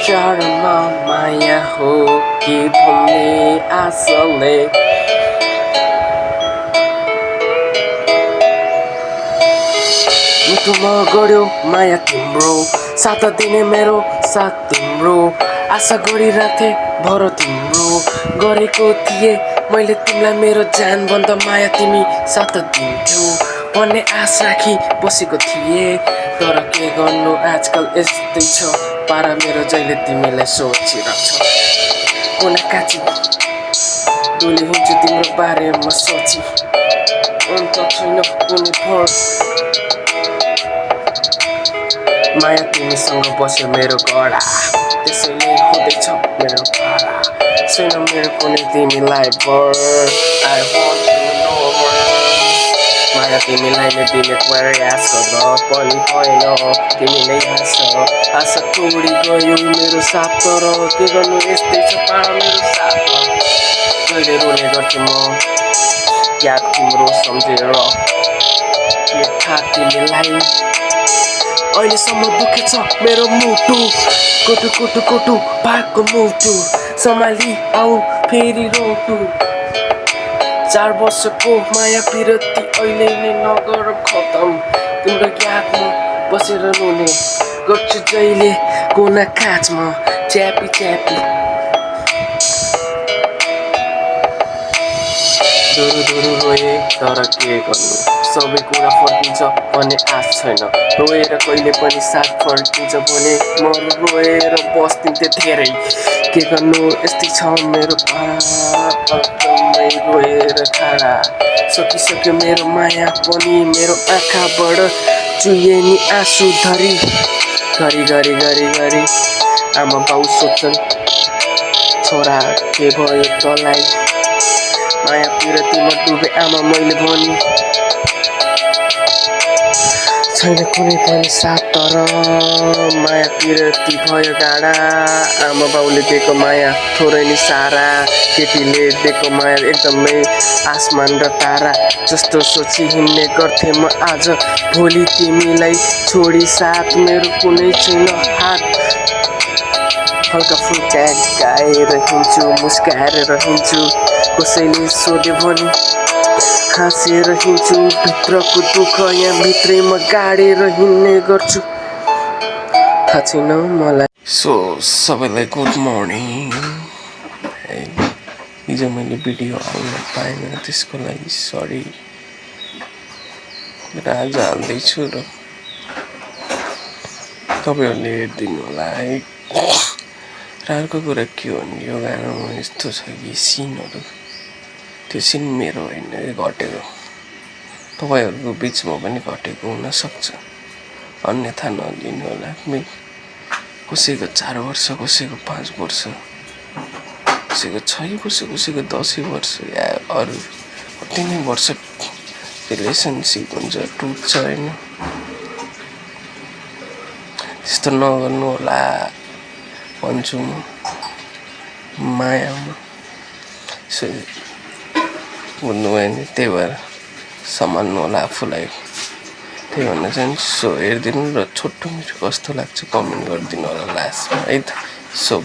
विचारमा माया हो कि भन्ने आशाले मुटुमा गड्यो माया तिम्रो साथ दिने मेरो साथ तिम्रो आशा गरिराथे भर तिम्रो गरेको थिए मैले तिमीलाई मेरो जान भन्दा माया तिमी साथ दिन्थ्यौ भन्ने आश राखी बसेको थिए तर के गर्नु आजकल यस्तै छ पारा मेरो जहिले तिमीलाई सोचिरहेछ कुना काची डोली हुन्छु तिम्रो बारेमा सोची अन्त छैन कुनै फरक माया तिमीसँग बस्यो मेरो गडा त्यसैले हुँदैछ मेरो पारा छैन मेरो कुनै तिमीलाई भर I want to know माया तिमीलाई नै दिने प्रयास गर्दा पनि भएन तिमी नै आशा तोडी गयो मेरो साथ तर के गर्नु यस्तै छ पारा मेरो साथ कहिले रोने गर्छु म याद तिम्रो सम्झेर के थाहा तिमीलाई अहिलेसम्म दुखे छ मेरो मुटु कोटु कोटु कोटु भएको मुटु सम्हाली आऊ फेरि रोटु 4 वर्षको माया पिरती अहिले नै नगर खतम तिम्रो यादमा बसेर रोने गर्छु जहिले कोना काचमा च्यापी च्यापी दुरु दुरु रोए तर के गर्नु सबै कुरा फर्किन्छ भन्ने आश छैन रोएर कहिले पनि साथ फर्किन्छ भने म रोएर बस्दिन्थे धेरै के गर्नु यस्तै छ मेरो एकदमै रोएर खाडा सकिसक्यो मेरो माया पनि मेरो आँखाबाट चुहे नि आँसु धरी गरी गरी गरी गरी आमा बाउ सोध्छन् छोरा के भयो तँलाई माया पिरतीमा डुबे आमा मैले भनी छैन कुनै पनि साथ तर माया पिरती भयो गाडा आमा बाउले दिएको माया थोरै नि सारा केटीले दिएको माया एकदमै आसमान र तारा जस्तो सोची हिँड्ने गर्थेँ म आज भोलि तिमीलाई छोडी साथ मेरो कुनै छैन हात हल्का फुल्का गाएर हिँड्छु मुस्काएर हिँड्छु कसैले सोध्यो भने हाँसेर हिँड्छु भित्रको दुःख यहाँ भित्रै म गाडेर हिँड्ने गर्छु थाहा छैन मलाई सो सबैलाई गुड मर्निङ हिजो मैले भिडियो हाल्न पाएन त्यसको लागि सरी आज हाल्दैछु र तपाईँहरूले हेरिदिनु होला है र अर्को कुरा के हो भने यो गानामा यस्तो छ कि सिनहरू त्यो सिन मेरो होइन घटेको तपाईँहरूको बिचमा पनि घटेको हुनसक्छ अन्यथा नलिनु होला कसैको 4 वर्ष कसैको 5 वर्ष कसैको 6 वर्ष कसैको 10 वर्ष या अरू कति नै वर्ष रिलेसनसिप हुन्छ टुट्छ होइन त्यस्तो नगर्नु होला भन्छु म मायामा बुझ्नुभयो नि त्यही भएर सम्हाल्नु होला आफूलाई त्यही भन्न चाहिँ सो हेरिदिनु र छोटो मिठो कस्तो लाग्छ कमेन्ट गरिदिनु होला लास्टमा है त सो